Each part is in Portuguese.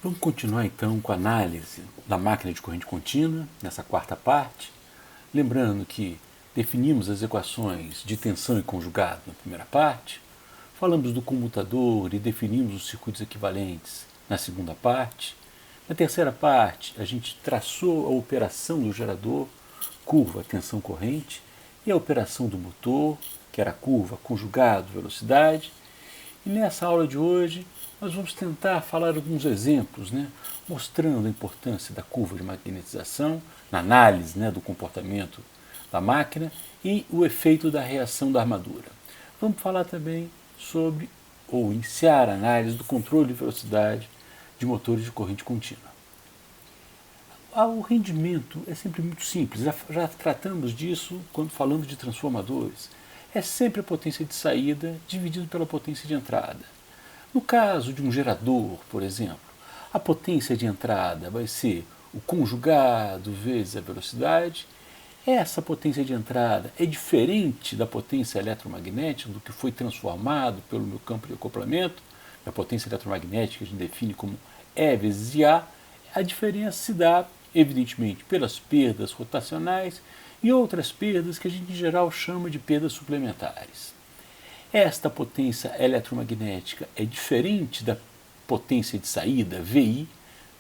Vamos continuar então com a análise da máquina de corrente contínua, nessa quarta parte. Lembrando que definimos as equações de tensão e conjugado na primeira parte, falamos do comutador e definimos os circuitos equivalentes na segunda parte. Na terceira parte, a gente traçou a operação do gerador, curva, tensão corrente, e a operação do motor, que era curva, conjugado, velocidade. E nessa aula de hoje, nós vamos tentar falar alguns exemplos, mostrando a importância da curva de magnetização, na análise do comportamento da máquina e o efeito da reação da armadura. Vamos falar também sobre, ou iniciar a análise do controle de velocidade de motores de corrente contínua. O rendimento é sempre muito simples, já tratamos disso quando falamos de transformadores. É sempre a potência de saída dividido pela potência de entrada. No caso de um gerador, por exemplo, a potência de entrada vai ser o conjugado vezes a velocidade. Essa potência de entrada é diferente da potência eletromagnética, do que foi transformado pelo meu campo de acoplamento. A potência eletromagnética a gente define como E vezes IA. A diferença se dá, evidentemente, pelas perdas rotacionais e outras perdas que a gente em geral chama de perdas suplementares. Esta potência eletromagnética é diferente da potência de saída, VI,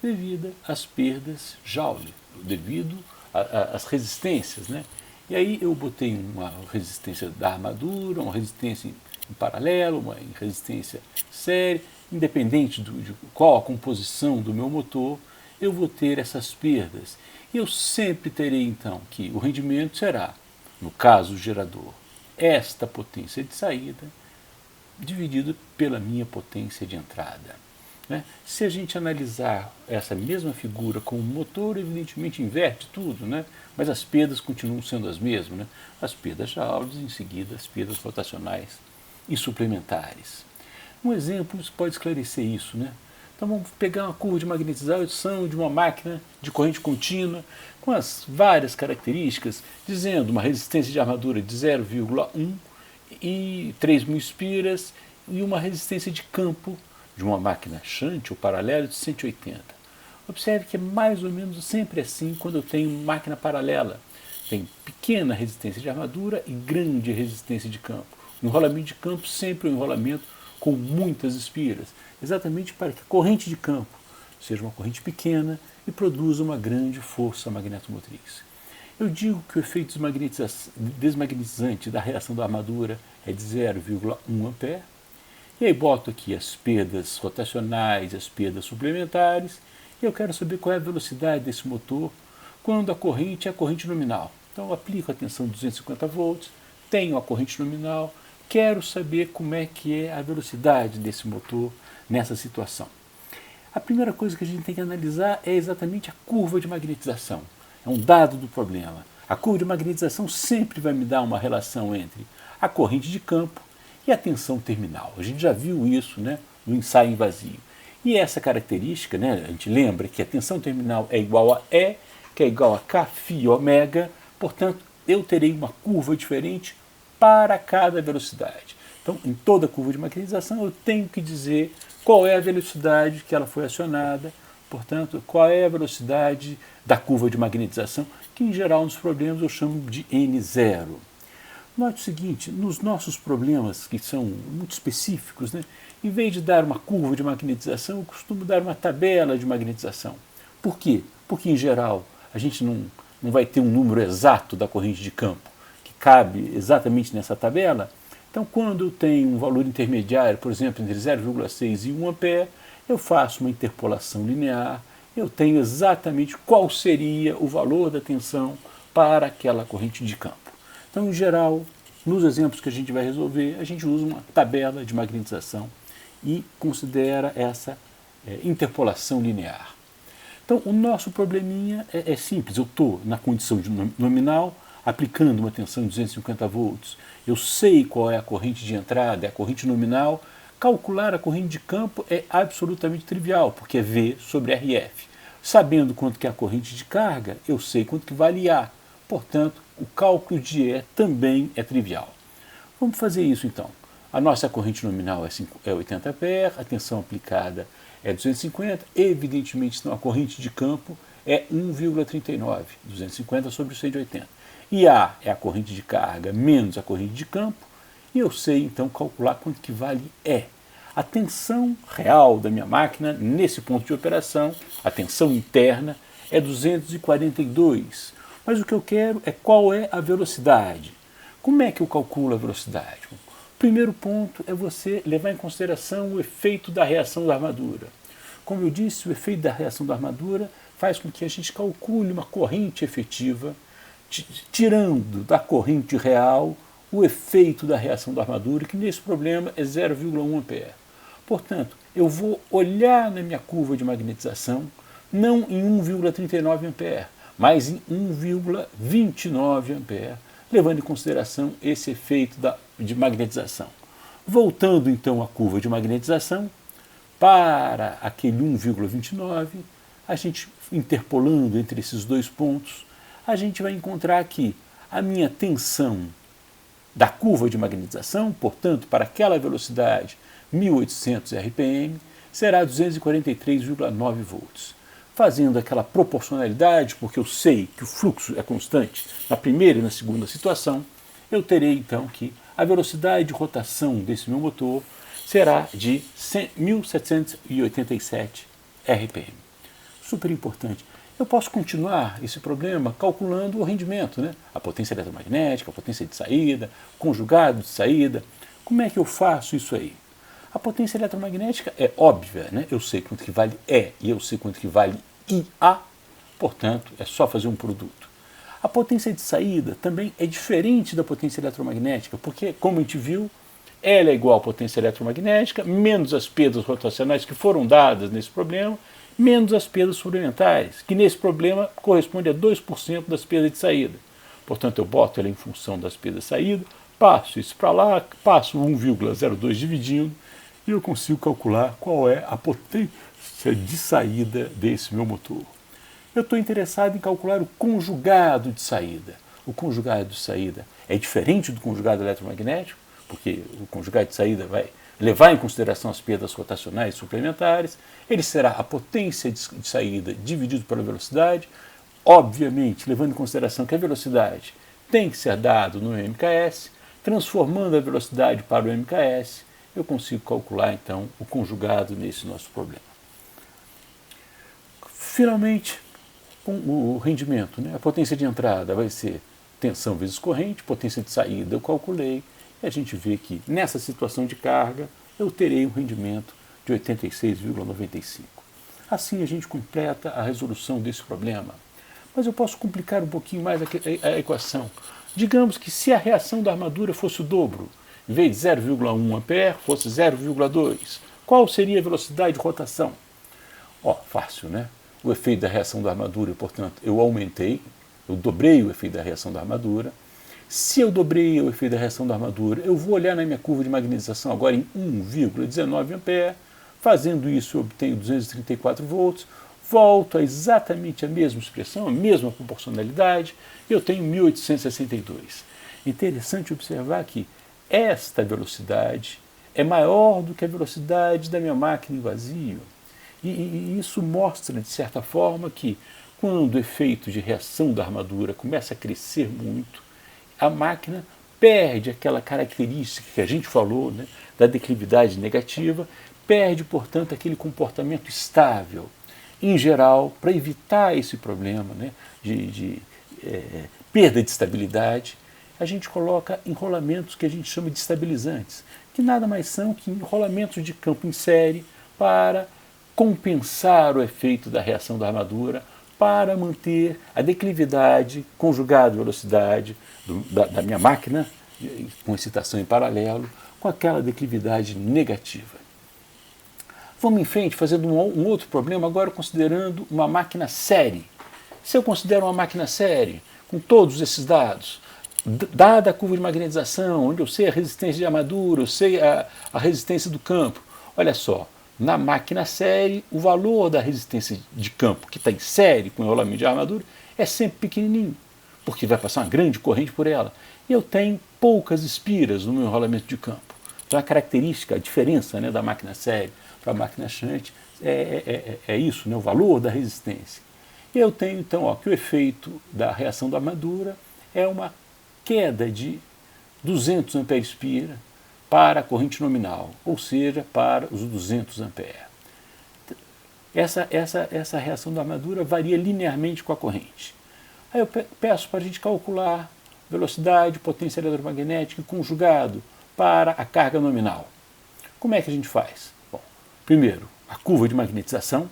devido às perdas Joule, devido às resistências. E aí eu botei uma resistência da armadura, uma resistência em paralelo, uma resistência série, independente de qual a composição do meu motor, eu vou ter essas perdas. E eu sempre terei então que o rendimento será, no caso do gerador, esta potência de saída dividido pela minha potência de entrada. Se a gente analisar essa mesma figura com o motor, evidentemente inverte tudo, mas as perdas continuam sendo as mesmas. As perdas Joules, em seguida as perdas rotacionais e suplementares. Um exemplo pode esclarecer isso. Então vamos pegar uma curva de magnetização de uma máquina de corrente contínua com as várias características, dizendo uma resistência de armadura de 0,1 e 3.000 espiras e uma resistência de campo de uma máquina shunt ou paralelo de 180. Observe que é mais ou menos sempre assim quando eu tenho máquina paralela. Tem pequena resistência de armadura e grande resistência de campo. O enrolamento de campo sempre é um enrolamento com muitas espiras, exatamente para que a corrente de campo seja uma corrente pequena e produza uma grande força magnetomotriz. Eu digo que o efeito desmagnetizante da reação da armadura é de 0,1 ampere, e aí boto aqui as perdas rotacionais, as perdas suplementares, e eu quero saber qual é a velocidade desse motor quando a corrente é a corrente nominal. Então eu aplico a tensão de 250 volts, tenho a corrente nominal, quero saber como é que é a velocidade desse motor nessa situação. A primeira coisa que a gente tem que analisar é exatamente a curva de magnetização. É um dado do problema. A curva de magnetização sempre vai me dar uma relação entre a corrente de campo e a tensão terminal. A gente já viu isso no ensaio em vazio. E essa característica, a gente lembra que a tensão terminal é igual a E, que é igual a K φ ômega, portanto, eu terei uma curva diferente para cada velocidade. Então, em toda curva de magnetização, eu tenho que dizer qual é a velocidade que ela foi acionada, portanto, qual é a velocidade da curva de magnetização, que em geral nos problemas eu chamo de N0. Note o seguinte, nos nossos problemas, que são muito específicos, em vez de dar uma curva de magnetização, eu costumo dar uma tabela de magnetização. Por quê? Porque, em geral, a gente não vai ter um número exato da corrente de campo, que cabe exatamente nessa tabela. Então, quando eu tenho um valor intermediário, por exemplo, entre 0,6 e 1 ampere, eu faço uma interpolação linear, eu tenho exatamente qual seria o valor da tensão para aquela corrente de campo. Então, em geral, nos exemplos que a gente vai resolver, a gente usa uma tabela de magnetização e considera essa interpolação linear. Então, o nosso probleminha é simples. Eu estou na condição de nominal, aplicando uma tensão de 250 volts. Eu sei qual é a corrente de entrada, é a corrente nominal. Calcular a corrente de campo é absolutamente trivial, porque é V sobre RF. Sabendo quanto que é a corrente de carga, eu sei quanto que vale A. Portanto, o cálculo de E também é trivial. Vamos fazer isso então. A nossa corrente nominal é 80 ampere, a tensão aplicada é 250, evidentemente, então a corrente de campo é 1,39, 250 sobre 180. E A é a corrente de carga menos a corrente de campo, e eu sei então calcular quanto que vale E. A tensão real da minha máquina nesse ponto de operação, a tensão interna, é 242. Mas o que eu quero é qual é a velocidade. Como é que eu calculo a velocidade? O primeiro ponto é você levar em consideração o efeito da reação da armadura. Como eu disse, o efeito da reação da armadura faz com que a gente calcule uma corrente efetiva, tirando da corrente real o efeito da reação da armadura, que nesse problema é 0,1 ampere. Portanto, eu vou olhar na minha curva de magnetização não em 1,39 ampere, mas em 1,29 ampere, levando em consideração esse efeito de magnetização. Voltando então à curva de magnetização, para aquele 1,29, a gente interpolando entre esses dois pontos, a gente vai encontrar que a minha tensão da curva de magnetização, portanto, para aquela velocidade 1800 RPM, será 243,9 volts. Fazendo aquela proporcionalidade, porque eu sei que o fluxo é constante na primeira e na segunda situação, eu terei então que a velocidade de rotação desse meu motor será de 1787 RPM. Super importante. Eu posso continuar esse problema calculando o rendimento, né? A potência eletromagnética, a potência de saída, conjugado de saída. Como é que eu faço isso aí? A potência eletromagnética é óbvia, né? Eu sei quanto que vale E e eu sei quanto que vale IA, portanto, é só fazer um produto. A potência de saída também é diferente da potência eletromagnética, porque, como a gente viu, ela é igual à potência eletromagnética, menos as perdas rotacionais que foram dadas nesse problema, menos as perdas suplementares, que nesse problema corresponde a 2% das perdas de saída. Portanto, eu boto ela em função das perdas de saída, passo isso para lá, passo 1,02 dividindo, e eu consigo calcular qual é a potência de saída desse meu motor. Eu estou interessado em calcular o conjugado de saída. O conjugado de saída é diferente do conjugado eletromagnético, porque o conjugado de saída vai levar em consideração as perdas rotacionais suplementares, ele será a potência de saída dividido pela velocidade, obviamente levando em consideração que a velocidade tem que ser dado no MKS, transformando a velocidade para o MKS, eu consigo calcular então o conjugado nesse nosso problema. Finalmente, com o rendimento, né? A potência de entrada vai ser tensão vezes corrente, potência de saída eu calculei, e a gente vê que nessa situação de carga eu terei um rendimento de 86,95. Assim a gente completa a resolução desse problema. Mas eu posso complicar um pouquinho mais a equação. Digamos que se a reação da armadura fosse o dobro, em vez de 0,1 ampere, fosse 0,2, qual seria a velocidade de rotação? Fácil, né? O efeito da reação da armadura, portanto, eu dobrei o efeito da reação da armadura. Se eu dobrei o efeito da reação da armadura, eu vou olhar na minha curva de magnetização agora em 1,19 ampere. Fazendo isso, eu obtenho 234 volts. Volto a exatamente a mesma expressão, a mesma proporcionalidade, e eu tenho 1862. Interessante observar que esta velocidade é maior do que a velocidade da minha máquina em vazio. E isso mostra, de certa forma, que quando o efeito de reação da armadura começa a crescer muito, a máquina perde aquela característica que a gente falou, né, da declividade negativa, perde, portanto, aquele comportamento estável. Em geral, para evitar esse problema, né, de perda de estabilidade, a gente coloca enrolamentos que a gente chama de estabilizantes, que nada mais são que enrolamentos de campo em série para compensar o efeito da reação da armadura, para manter a declividade conjugada à velocidade da minha máquina, com excitação em paralelo, com aquela declividade negativa. Vamos em frente, fazendo um outro problema, agora considerando uma máquina série. Se eu considero uma máquina série, com todos esses dados, dada a curva de magnetização, onde eu sei a resistência de armadura, eu sei a resistência do campo, olha só, na máquina série, o valor da resistência de campo que está em série com o enrolamento de armadura é sempre pequenininho, porque vai passar uma grande corrente por ela. E eu tenho poucas espiras no meu enrolamento de campo. Então a característica, a diferença, né, da máquina série para a máquina shunt é isso, né, o valor da resistência. E eu tenho então ó, que o efeito da reação da armadura é uma queda de 200 ampere-pira para a corrente nominal, ou seja, para os 200 amperes. Essa reação da armadura varia linearmente com a corrente. Aí eu peço para a gente calcular velocidade, potência eletromagnética conjugado para a carga nominal. Como é que a gente faz? Bom, primeiro, a curva de magnetização,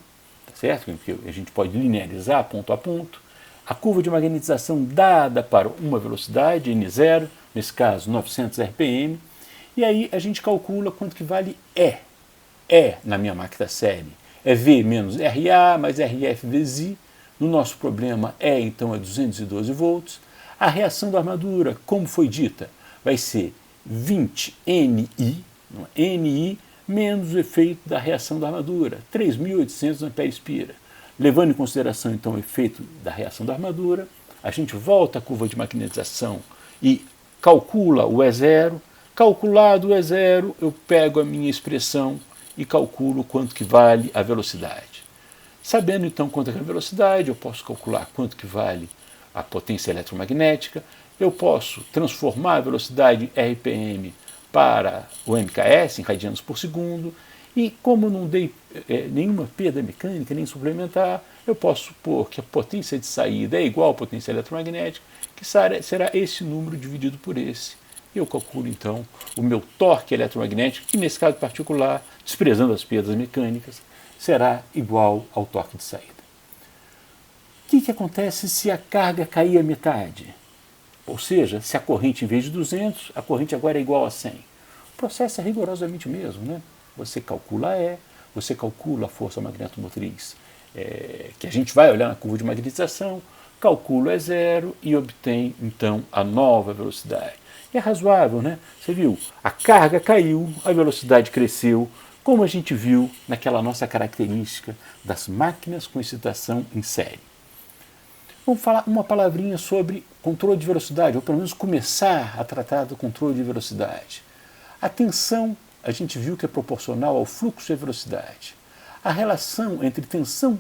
tá certo? Que a gente pode linearizar ponto a ponto. A curva de magnetização dada para uma velocidade, n0, nesse caso 900 RPM, e aí a gente calcula quanto que vale E. E, na minha máquina série, é V menos RA mais RF vezes I. No nosso problema, E, então, é 212 volts. A reação da armadura, como foi dita, vai ser 20 NI, NI menos o efeito da reação da armadura, 3.800 ampere-pira. Levando em consideração, então, o efeito da reação da armadura, a gente volta à curva de magnetização e calcula o E0. Calculado o E0, eu pego a minha expressão e calculo quanto que vale a velocidade. Sabendo, então, quanto é a velocidade, eu posso calcular quanto que vale a potência eletromagnética, eu posso transformar a velocidade RPM para o MKS, em radianos por segundo, e como não dei nenhuma perda mecânica, nem suplementar, eu posso supor que a potência de saída é igual à potência eletromagnética, que será esse número dividido por esse. Eu calculo, então, o meu torque eletromagnético, que nesse caso particular, desprezando as perdas mecânicas, será igual ao torque de saída. O que acontece se a carga cair a metade? Ou seja, se a corrente, em vez de 200, a corrente agora é igual a 100. O processo é rigorosamente o mesmo, né? Você calcula E, você calcula a força magnetomotriz, que a gente vai olhar na curva de magnetização, calcula E0 e obtém, então, a nova velocidade. E é razoável, né? Você viu, a carga caiu, a velocidade cresceu, como a gente viu naquela nossa característica das máquinas com excitação em série. Vamos falar uma palavrinha sobre controle de velocidade, ou pelo menos começar a tratar do controle de velocidade. A tensão, a gente viu que é proporcional ao fluxo e à velocidade. A relação entre tensão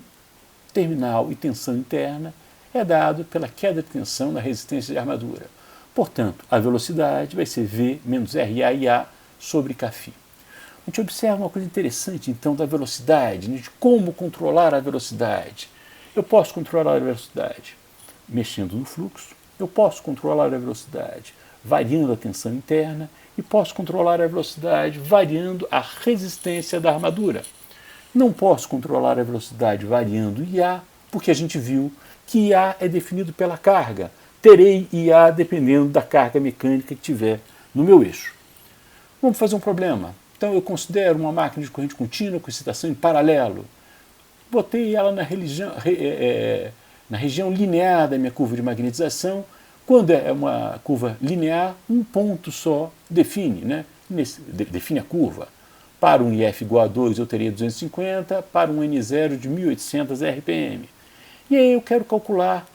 terminal e tensão interna é dada pela queda de tensão na resistência de armadura. Portanto, a velocidade vai ser V menos RA/IA sobre Κφ. A gente observa uma coisa interessante, então, da velocidade, né, de como controlar a velocidade. Eu posso controlar a velocidade mexendo no fluxo, eu posso controlar a velocidade variando a tensão interna e posso controlar a velocidade variando a resistência da armadura. Não posso controlar a velocidade variando IA, porque a gente viu que IA é definido pela carga. Terei IA dependendo da carga mecânica que tiver no meu eixo. Vamos fazer um problema. Então eu considero uma máquina de corrente contínua com excitação em paralelo. Botei ela na região linear da minha curva de magnetização. Quando é uma curva linear, um ponto só define, né? Define a curva. Para um IF igual a 2 eu teria 250, para um N0 de 1800 RPM. E aí eu quero calcular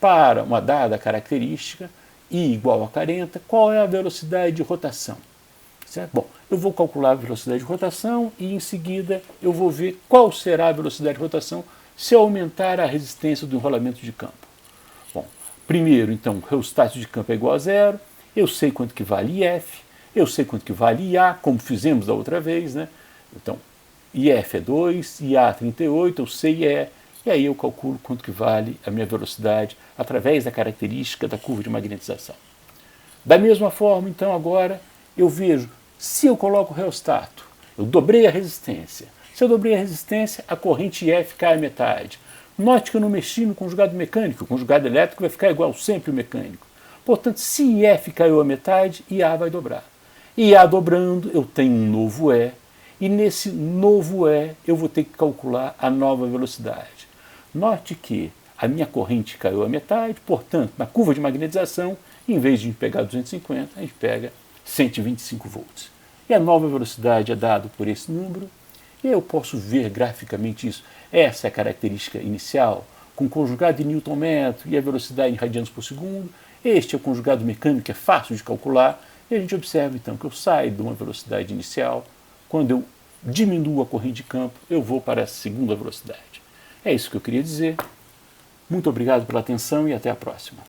para uma dada característica, I igual a 40, qual é a velocidade de rotação. Certo? Bom, eu vou calcular a velocidade de rotação e em seguida eu vou ver qual será a velocidade de rotação se eu aumentar a resistência do enrolamento de campo. Bom, primeiro, então, o rheostático de campo é igual a zero, eu sei quanto que vale IF, eu sei quanto que vale IA, como fizemos da outra vez, né? Então, IF é 2, IA 38, eu sei e aí eu calculo quanto que vale a minha velocidade através da característica da curva de magnetização. Da mesma forma, então, agora eu vejo, se eu coloco o rheostato, eu dobrei a resistência. Se eu dobrei a resistência, a corrente IF cai à metade. Note que eu não mexi no conjugado mecânico, o conjugado elétrico vai ficar igual sempre o mecânico. Portanto, se IF caiu à metade, IA vai dobrar. IA dobrando, eu tenho um novo E, e nesse novo E eu vou ter que calcular a nova velocidade. Note que a minha corrente caiu à metade, portanto, na curva de magnetização, em vez de pegar 250, a gente pega 125 volts. E a nova velocidade é dada por esse número, e eu posso ver graficamente isso. Essa é a característica inicial, com o conjugado de Newton-metro e a velocidade em radianos por segundo. Este é o conjugado mecânico, que é fácil de calcular, e a gente observa então que eu saio de uma velocidade inicial, quando eu diminuo a corrente de campo, eu vou para essa segunda velocidade. É isso que eu queria dizer. Muito obrigado pela atenção e até a próxima.